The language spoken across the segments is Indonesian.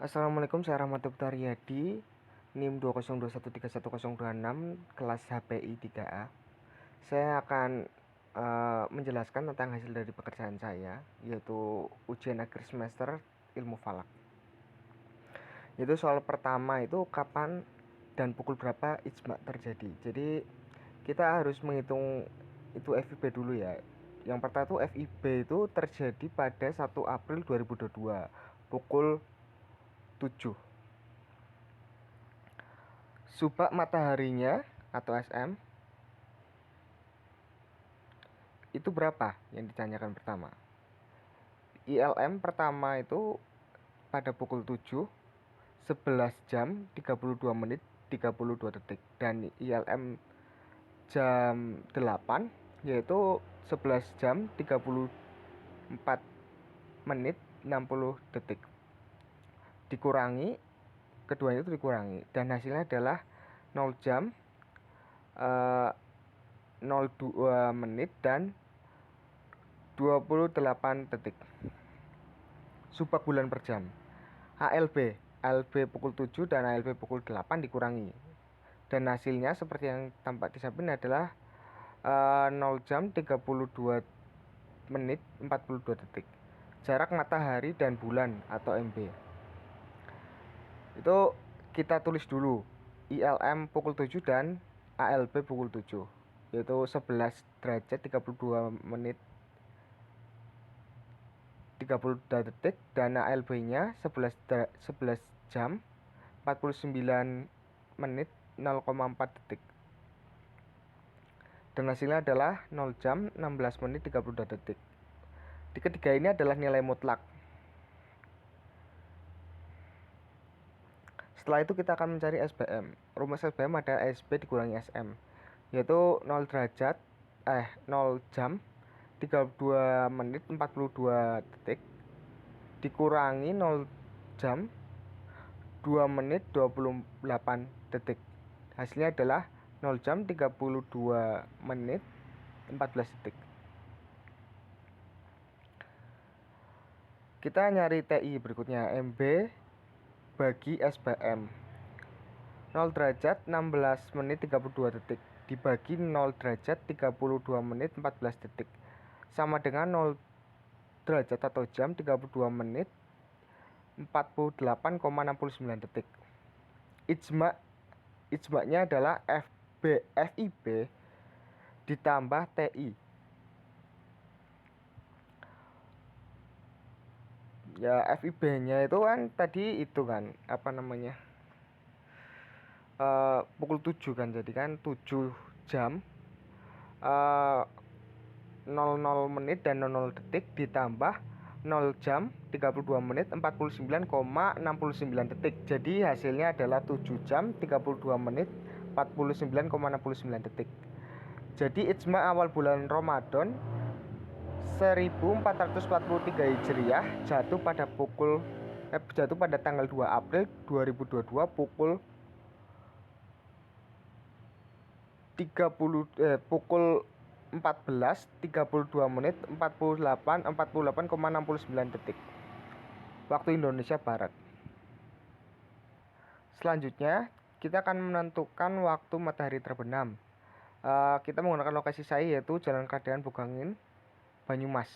Assalamualaikum, saya Rahmat Riyadi, NIM 202131026, kelas HPI 3A. Saya akan menjelaskan tentang hasil dari pekerjaan saya, yaitu ujian akhir semester ilmu falak. Itu soal pertama itu kapan dan pukul berapa ijma terjadi. Jadi kita harus menghitung itu FIB dulu ya. Yang pertama itu FIB itu terjadi pada 1 April 2022 pukul 7. Subak mataharinya atau SM itu berapa yang ditanyakan pertama. ILM pertama itu pada pukul 7, 11 jam 32 menit 32 detik, dan ILM jam 8 yaitu 11 jam 34 menit 60 detik. Dikurangi, keduanya itu dikurangi, dan hasilnya adalah 0 jam 02 menit dan 28 detik. Subak bulan per jam. ALB pukul 7 dan ALB pukul 8 dikurangi. Dan hasilnya seperti yang tampak di samping adalah 0 jam 32 menit 42 detik. Jarak matahari dan bulan atau MB. Itu kita tulis dulu. ILM pukul 7 dan ALB pukul 7. Yaitu 11 derajat 32 menit 32 detik dan ALB-nya 11 jam 49 menit 0,4 detik. Dan hasilnya adalah 0 jam 16 menit 32 detik. Di ketiga ini adalah nilai mutlak. Setelah itu kita akan mencari SBM. Rumus SBM adalah SB dikurangi SM, yaitu 0 jam 32 menit 42 detik dikurangi 0 jam 2 menit 28 detik. Hasilnya adalah 0 jam 32 menit 14 detik. Kita nyari TI berikutnya, MB bagi SBM. 0 derajat 16 menit 32 detik dibagi 0 derajat 32 menit 14 detik sama dengan 0 derajat atau jam 32 menit 48,69 detik. Ijma-nya adalah FIB ditambah TI. Ya, FIB-nya itu kan tadi itu kan pukul 7 kan, jadi kan 7 jam 00 menit dan 00 detik ditambah 0 jam 32 menit 49,69 detik. Jadi hasilnya adalah 7 jam 32 menit 49,69 detik. Jadi ijma awal bulan Ramadan 1443 Hijriah jatuh pada tanggal 2 April 2022 pukul 14:32 menit 48,69 detik waktu Indonesia Barat. Selanjutnya kita akan menentukan waktu matahari terbenam. Kita menggunakan lokasi saya yaitu Jalan Kradenan Bogangin, Banyumas.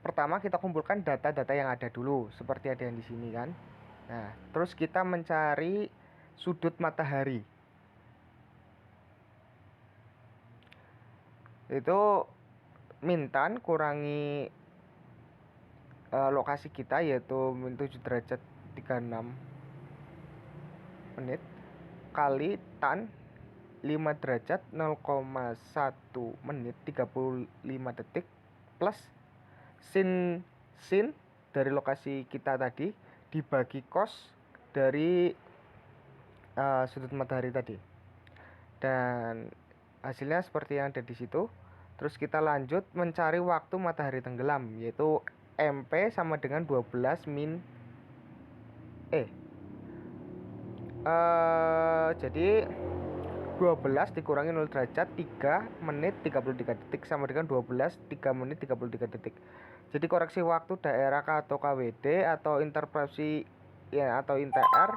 Pertama kita kumpulkan data-data yang ada dulu, seperti ada yang di sini kan. Nah, terus kita mencari sudut matahari. Itu Mintan kurangi lokasi kita yaitu 7 derajat 36 menit kali tan 5 derajat 0,1 menit 35 detik plus sin dari lokasi kita tadi dibagi cos dari sudut matahari tadi, dan hasilnya seperti yang ada di situ. Terus kita lanjut mencari waktu matahari tenggelam, yaitu MP sama dengan 12 min jadi 12 dikurangi 0 derajat 3 menit 33 detik sama dengan 12 3 menit 33 detik. Jadi koreksi waktu daerah atau KWD atau interpretasi ya atau INTR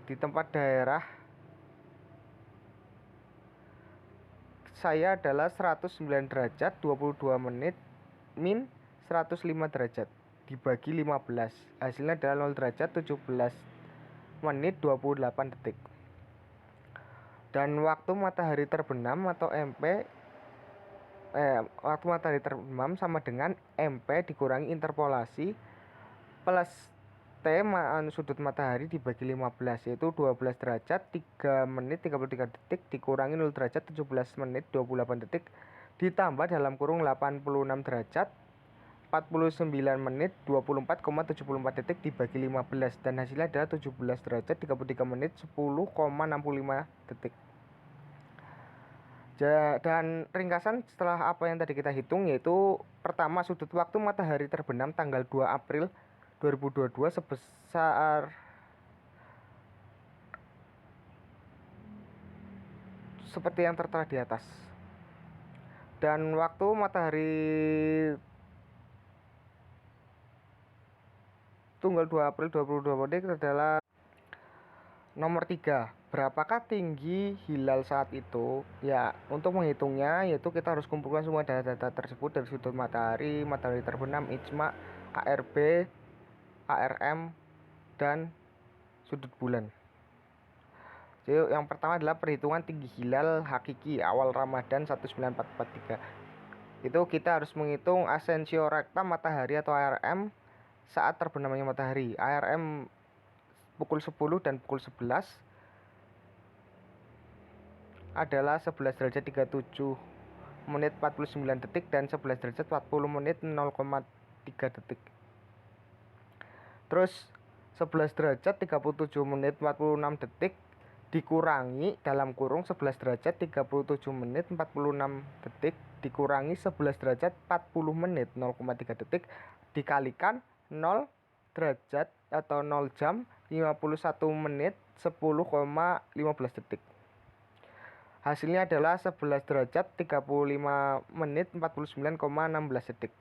di tempat daerah saya adalah 109 derajat 22 menit min 105 derajat dibagi 15. Hasilnya adalah 0 derajat 17 menit 28 detik. Dan waktu matahari terbenam atau MP waktu matahari terbenam sama dengan MP dikurangi interpolasi plus T sudut matahari dibagi 15, yaitu 12 derajat 3 menit 33 detik dikurangi 0 derajat 17 menit 28 detik ditambah dalam kurung 86 derajat 49 menit 24,74 detik dibagi 15, dan hasilnya adalah 17 derajat 33 menit 10,65 detik. Dan ringkasan setelah apa yang tadi kita hitung, yaitu pertama, sudut waktu matahari terbenam tanggal 2 April 2022 sebesar seperti yang tertera di atas. Dan waktu matahari tanggal 2 April 2022 adalah nomor 3. Berapakah tinggi hilal saat itu? Ya, untuk menghitungnya yaitu kita harus kumpulkan semua data-data tersebut dari sudut matahari, matahari terbenam, ijma, ARB, ARM, dan sudut bulan. Jadi yang pertama adalah perhitungan tinggi hilal hakiki awal Ramadan 19443. Itu kita harus menghitung asensio rekta matahari atau ARM saat terbenamnya matahari. ARM pukul 10 dan pukul 11 adalah 11 derajat 37 menit 49 detik dan 11 derajat 40 menit 0,3 detik. Terus 11 derajat 37 menit 46 detik dikurangi dalam kurung 11 derajat 37 menit 46 detik dikurangi 11 derajat 40 menit 0,3 detik dikalikan 0 derajat atau 0 jam 51 menit 10,15 detik. Hasilnya adalah 11 derajat 35 menit 49,16 detik.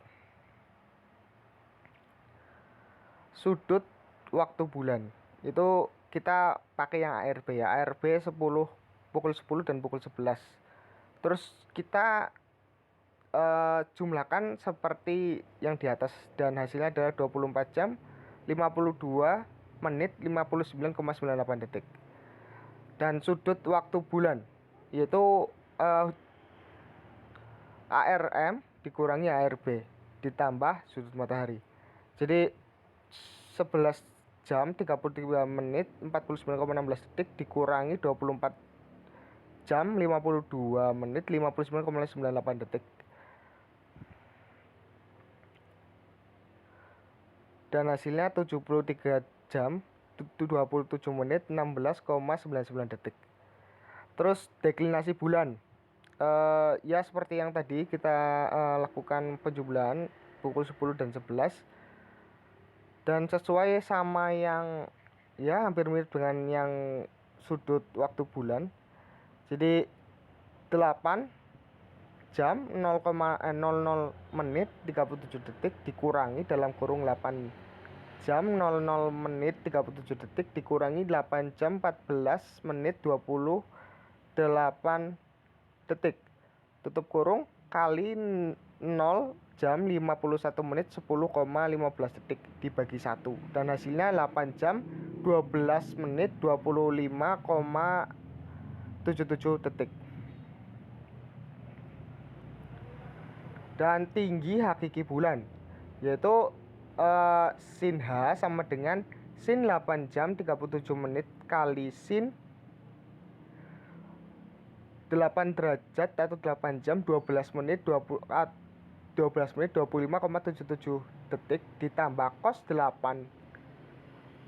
Sudut waktu bulan itu kita pakai yang ARB ya. ARB 10 pukul 10 dan pukul 11. Terus kita jumlahkan seperti yang di atas dan hasilnya adalah 24 jam 52 menit 59,98 detik. Dan sudut waktu bulan yaitu ARM dikurangi ARB ditambah sudut matahari. Jadi 11 jam 33 menit 49,16 detik dikurangi 24 jam 52 menit 59,98 detik. Dan hasilnya 73 jam 27 menit 16,99 detik. Terus deklinasi bulan ya seperti yang tadi kita lakukan penjumlahan pukul 10 dan 11 dan sesuai sama yang ya hampir mirip dengan yang sudut waktu bulan. Jadi 8 jam 00 menit 37 detik dikurangi dalam kurung 8 jam 00 menit 37 detik dikurangi 8 jam 14 menit 28 detik tutup kurung kali 0 jam 51 menit 10,15 detik dibagi 1 dan hasilnya 8 jam 12 menit 25,77 detik. Dan tinggi hakiki bulan yaitu sin H sama dengan sin 8 jam 37 menit kali sin 8 derajat atau 8 jam 12 menit 25,77 detik ditambah cos 8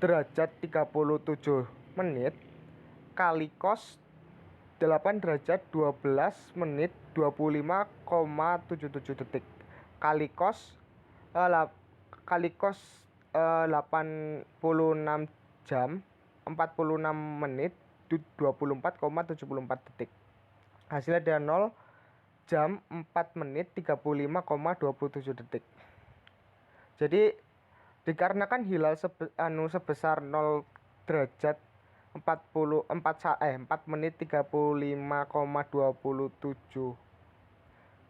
derajat 37 menit kali cos 8 derajat 12 menit 25,77 detik kali cos 86 jam 46 menit 24,74 detik. Hasilnya ada 0 jam 4 menit 35,27 detik. Jadi dikarenakan hilal sebesar 0 derajat 4 menit 35,27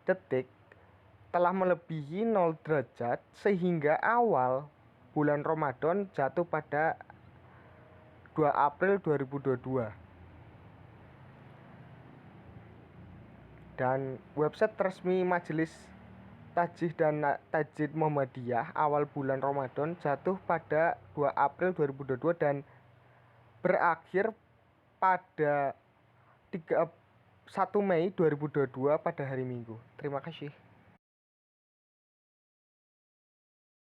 detik telah melebihi 0 derajat sehingga awal bulan Ramadan jatuh pada 2 April 2022. Dan website resmi Majelis Tajih dan Tajdid Muhammadiyah awal bulan Ramadan jatuh pada 2 April 2022 dan berakhir pada 1 Mei 2022 pada hari Minggu. Terima kasih.